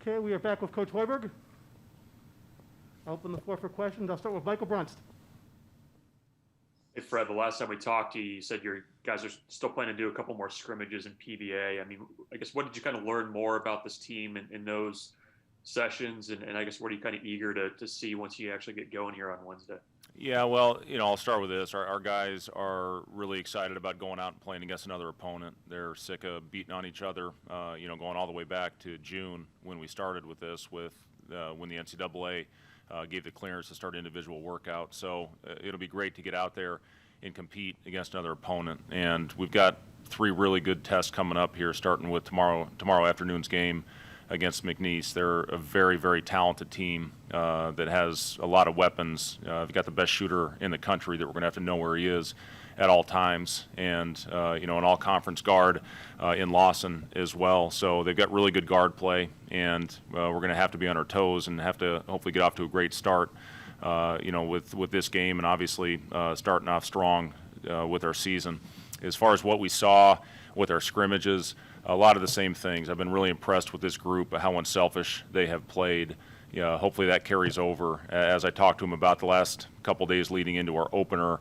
Okay, we are back with Coach Hoiberg. I'll open the floor for questions. I'll start with Michael Brunst. Hey, Fred, the last time we talked, you said your guys are still planning to do a couple more scrimmages in PBA. I mean, I guess what did you kind of learn more about this team in those sessions? And I guess what are you kind of eager to see once you actually get going here on Wednesday? Yeah, well, I'll start with this. Our guys are really excited about going out and playing against another opponent. They're sick of beating on each other, going all the way back to June when we started with this, when the NCAA gave the clearance to start individual workouts. So it'll be great to get out there and compete against another opponent. And we've got 3 really good tests coming up here, starting with tomorrow afternoon's game against McNeese. They're a very, very talented team that has a lot of weapons. They've got the best shooter in the country that we're going to have to know where he is at all times, and an all-conference guard in Lawson as well. So they've got really good guard play, and we're going to have to be on our toes and have to hopefully get off to a great start, with this game, and obviously starting off strong with our season. As far as what we saw with our scrimmages, a lot of the same things. I've been really impressed with this group, how unselfish they have played. Hopefully that carries over. As I talked to them about the last couple days leading into our opener,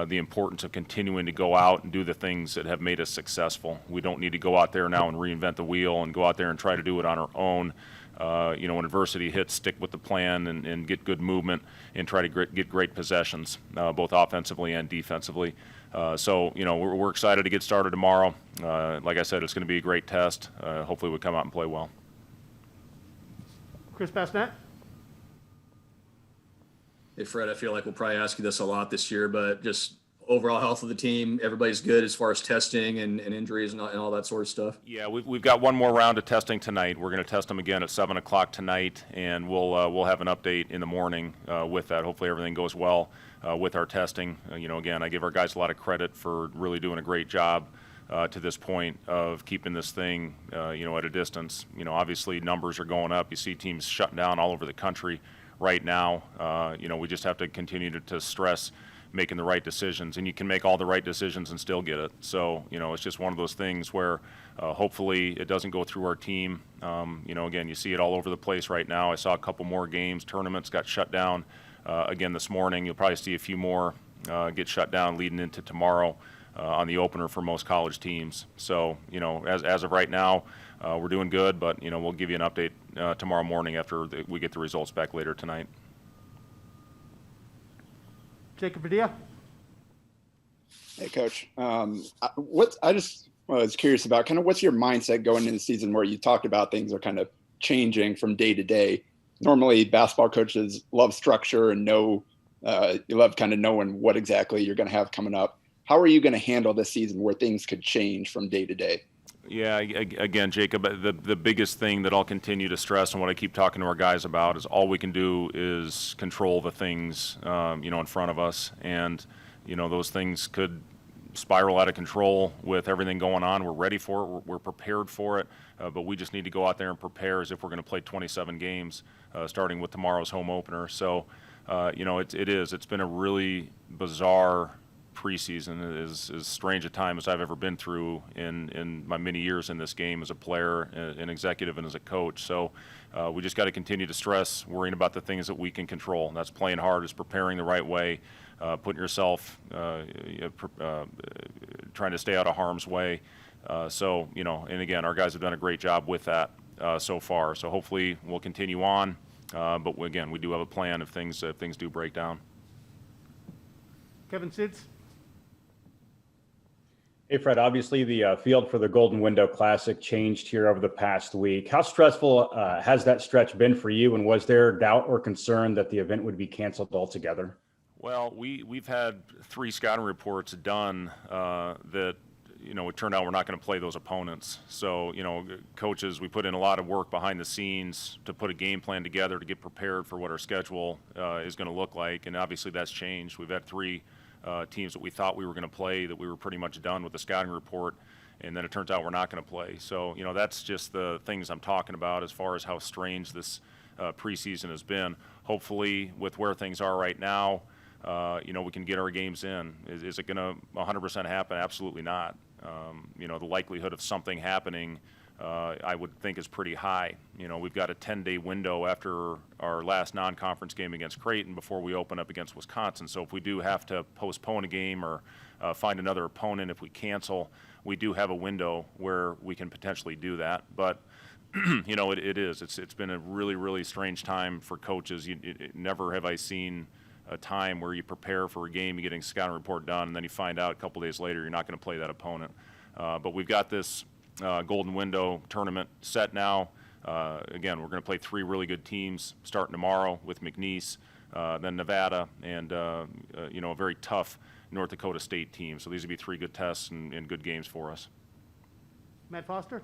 the importance of continuing to go out and do the things that have made us successful. We don't need to go out there now and reinvent the wheel and go out there and try to do it on our own. When adversity hits, stick with the plan and get good movement and try to get great possessions, both offensively and defensively. We're excited to get started tomorrow. Like I said, it's going to be a great test. Hopefully we come out and play well. Chris Basnett. Hey, Fred, I feel like we'll probably ask you this a lot this year, but just overall health of the team, everybody's good as far as testing and injuries and all that sort of stuff? Yeah, we've got one more round of testing tonight. We're going to test them again at 7 o'clock tonight, and we'll have an update in the morning with that. Hopefully everything goes well with our testing. Again, I give our guys a lot of credit for really doing a great job to this point of keeping this thing, at a distance. Obviously numbers are going up. You see teams shutting down all over the country right now. We just have to continue to stress making the right decisions, and you can make all the right decisions and still get it. So, it's just one of those things where hopefully it doesn't go through our team. Again, you see it all over the place right now. I saw a couple more games, tournaments got shut down again this morning. You'll probably see a few more get shut down leading into tomorrow on the opener for most college teams. So, as of right now, we're doing good, but, we'll give you an update tomorrow morning after we get the results back later tonight. Jacob Padilla. Hey, Coach. I just was curious about kind of what's your mindset going into the season where you talked about things are kind of changing from day to day. Normally, basketball coaches love structure and you love kind of knowing what exactly you're going to have coming up. How are you going to handle this season where things could change from day to day? Yeah, again, Jacob, the biggest thing that I'll continue to stress and what I keep talking to our guys about is all we can do is control the things, in front of us. And, those things could spiral out of control with everything going on. We're ready for it. We're prepared for it. But we just need to go out there and prepare as if we're going to play 27 games, starting with tomorrow's home opener. So, it's been a really bizarre preseason. Is as strange a time as I've ever been through in my many years in this game as a player, an executive, and as a coach. So we just got to continue to stress worrying about the things that we can control. And that's playing hard, is preparing the right way, putting yourself, trying to stay out of harm's way. And again, our guys have done a great job with that so far. So hopefully we'll continue on. But again, we do have a plan if things do break down. Kevin Sids. Hey, Fred, obviously the field for the Golden Window Classic changed here over the past week. How stressful has that stretch been for you, and was there doubt or concern that the event would be canceled altogether? Well, we've had 3 scouting reports done that, it turned out we're not going to play those opponents. So, coaches, we put in a lot of work behind the scenes to put a game plan together to get prepared for what our schedule is going to look like, and obviously that's changed. We've had 3 teams that we thought we were going to play that we were pretty much done with the scouting report, and then it turns out we're not going to play. So, that's just the things I'm talking about as far as how strange this preseason has been. Hopefully, with where things are right now, we can get our games in. Is it going to 100% happen? Absolutely not. The likelihood of something happening I would think is pretty high. We've got a 10-day window after our last non-conference game against Creighton before we open up against Wisconsin. So if we do have to postpone a game or find another opponent, if we cancel, we do have a window where we can potentially do that. But it's been a really, really strange time for coaches. Never have I seen a time where you prepare for a game, you're getting a scouting report done, and then you find out a couple days later you're not going to play that opponent. But we've got this Golden Window tournament set now. Again, we're going to play 3 really good teams starting tomorrow with McNeese, then Nevada, and a very tough North Dakota State team. So these will be 3 good tests and good games for us. Matt Foster?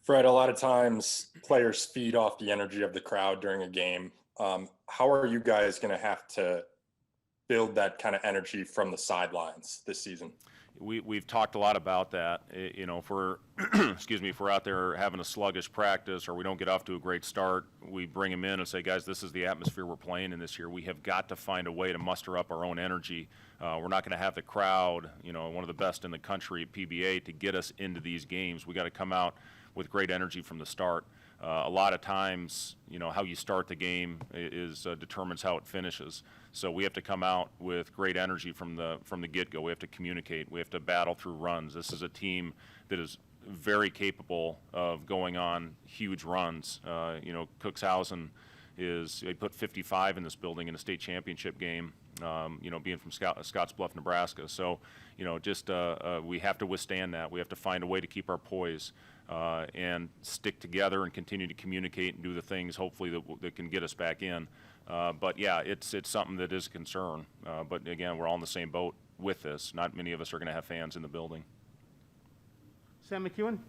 Fred, a lot of times players feed off the energy of the crowd during a game. How are you guys going to have to build that kind of energy from the sidelines this season? We've talked a lot about that. If we're if we're out there having a sluggish practice or we don't get off to a great start, we bring them in and say, guys, this is the atmosphere we're playing in this year. We have got to find a way to muster up our own energy. We're not going to have the crowd, one of the best in the country at PBA, to get us into these games. We got to come out with great energy from the start. A lot of times, how you start the game determines how it finishes. So we have to come out with great energy from the get-go. We have to communicate. We have to battle through runs. This is a team that is very capable of going on huge runs. Cuxhausen they put 55 in this building in a state championship game. Being from Scottsbluff, Nebraska. So, we have to withstand that. We have to find a way to keep our poise and stick together and continue to communicate and do the things, hopefully, that can get us back in. But yeah, it's something that is a concern. But again, we're all in the same boat with this. Not many of us are going to have fans in the building. Sam McEwen?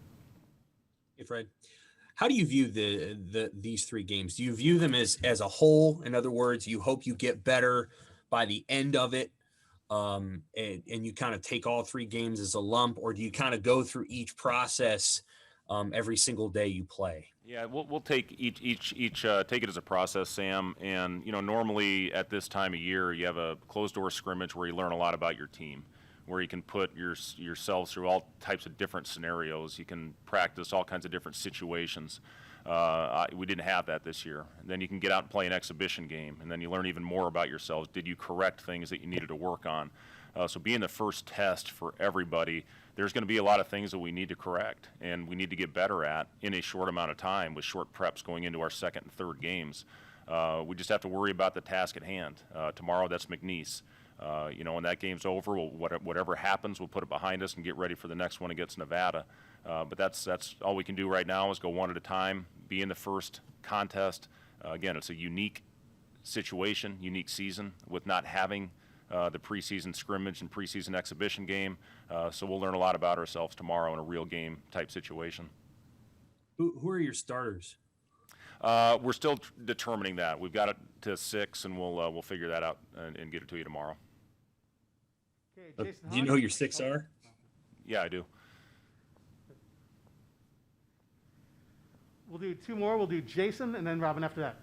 Hey, Fred. How do you view these 3 games? Do you view them as a whole? In other words, you hope you get better by the end of it, and you kind of take all 3 games as a lump, or do you kind of go through each process every single day you play? Yeah, we'll take each take it as a process, Sam. And normally at this time of year, you have a closed door scrimmage where you learn a lot about your team, where you can put yourselves through all types of different scenarios. You can practice all kinds of different situations. We didn't have that this year. And then you can get out and play an exhibition game, and then you learn even more about yourselves. Did you correct things that you needed to work on? So being the first test for everybody, there's going to be a lot of things that we need to correct and we need to get better at in a short amount of time with short preps going into our 2nd and 3rd games. We just have to worry about the task at hand. Tomorrow, that's McNeese. When that game's over, whatever happens, we'll put it behind us and get ready for the next one against Nevada. But that's all we can do right now is go one at a time, be in the first contest. Again, it's a unique situation, unique season with not having the preseason scrimmage and preseason exhibition game. So we'll learn a lot about ourselves tomorrow in a real game type situation. Who are your starters? We're still determining that. We've got it to 6, and we'll figure that out and get it to you tomorrow. Okay, Jason Do you know who your 6 are? Yeah, I do. We'll do 2 more. We'll do Jason and then Robin after that.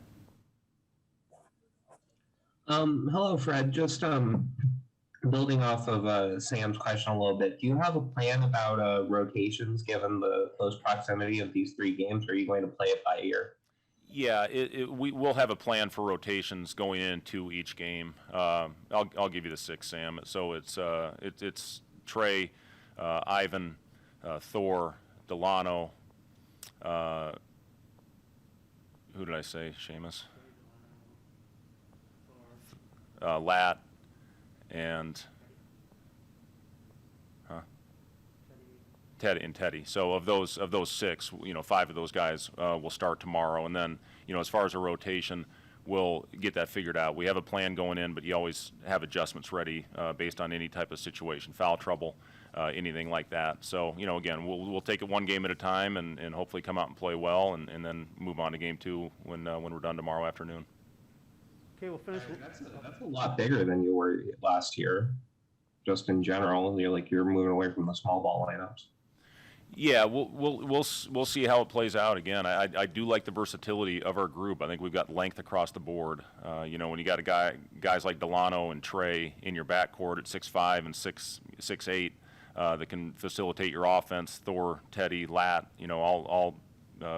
Hello, Fred. Just building off of Sam's question a little bit. Do you have a plan about rotations given the close proximity of these 3 games? Or are you going to play it by ear? Yeah, we will have a plan for rotations going into each game. I'll give you the 6, Sam. So it's Trey, Ivan, Thor, Delano. Who did I say? Seamus, Lat, and Teddy. So of those 6, 5 of those guys will start tomorrow, and then as far as a rotation, we'll get that figured out. We have a plan going in, but you always have adjustments ready based on any type of situation, foul trouble, anything like that. So again, we'll take it one game at a time and hopefully come out and play well, and then move on to game 2 when we're done tomorrow afternoon. Okay, we'll finish. That's a lot bigger than you were last year, just in general. You're moving away from the small ball lineups. Yeah, we'll see how it plays out. Again, I do like the versatility of our group. I think we've got length across the board. When you got guys like Delano and Trey in your backcourt at 6'5" and 6'8", that can facilitate your offense. Thor, Teddy, Lat, all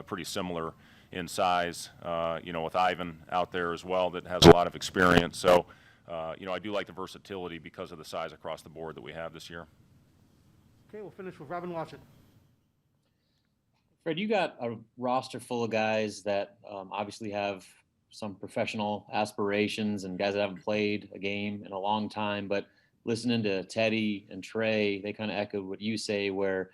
pretty similar in size. With Ivan out there as well that has a lot of experience. So, I do like the versatility because of the size across the board that we have this year. Okay, we'll finish with Robin Watson. Fred, you got a roster full of guys that obviously have some professional aspirations and guys that haven't played a game in a long time. But listening to Teddy and Trey, they kind of echoed what you say, where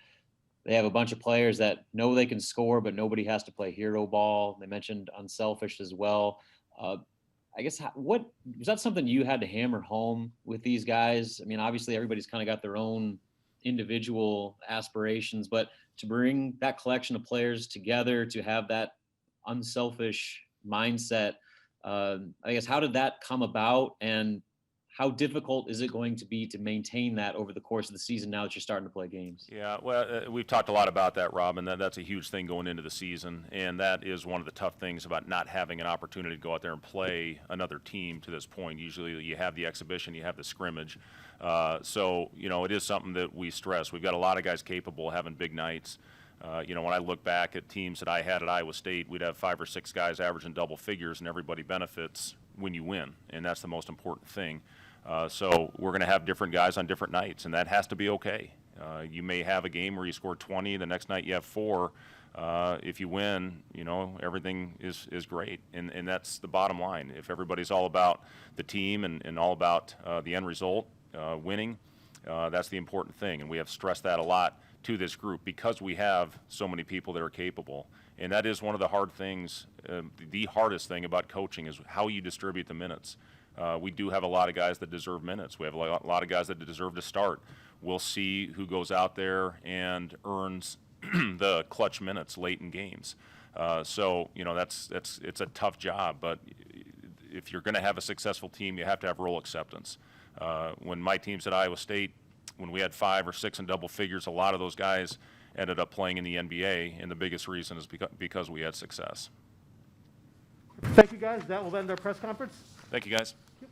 they have a bunch of players that know they can score, but nobody has to play hero ball. They mentioned unselfish as well. I guess, what was that something you had to hammer home with these guys? I mean, obviously everybody's kind of got their own individual aspirations, but to bring that collection of players together, to have that unselfish mindset, I guess, how did that come about, and how difficult is it going to be to maintain that over the course of the season now that you're starting to play games? Yeah, well, we've talked a lot about that, Rob, and that's a huge thing going into the season, and that is one of the tough things about not having an opportunity to go out there and play another team to this point. Usually you have the exhibition, you have the scrimmage. So, it is something that we stress. We've got a lot of guys capable of having big nights. When I look back at teams that I had at Iowa State, we'd have 5 or 6 guys averaging double figures, and everybody benefits when you win, and that's the most important thing. So we're going to have different guys on different nights, and that has to be okay. You may have a game where you score 20, the next night you have 4. If you win, everything is great, and that's the bottom line. If everybody's all about the team and all about the end result, winning, that's the important thing, and we have stressed that a lot to this group because we have so many people that are capable. And that is one of the hard things, the hardest thing about coaching is how you distribute the minutes. We do have a lot of guys that deserve minutes. We have a lot of guys that deserve to start. We'll see who goes out there and earns the clutch minutes late in games. So, it's a tough job, but if you're going to have a successful team, you have to have role acceptance. When my teams at Iowa State, when we had 5 or 6 in double figures, a lot of those guys ended up playing in the NBA, and the biggest reason is because we had success. Thank you, guys. That will end our press conference. Thank you, guys. Yep.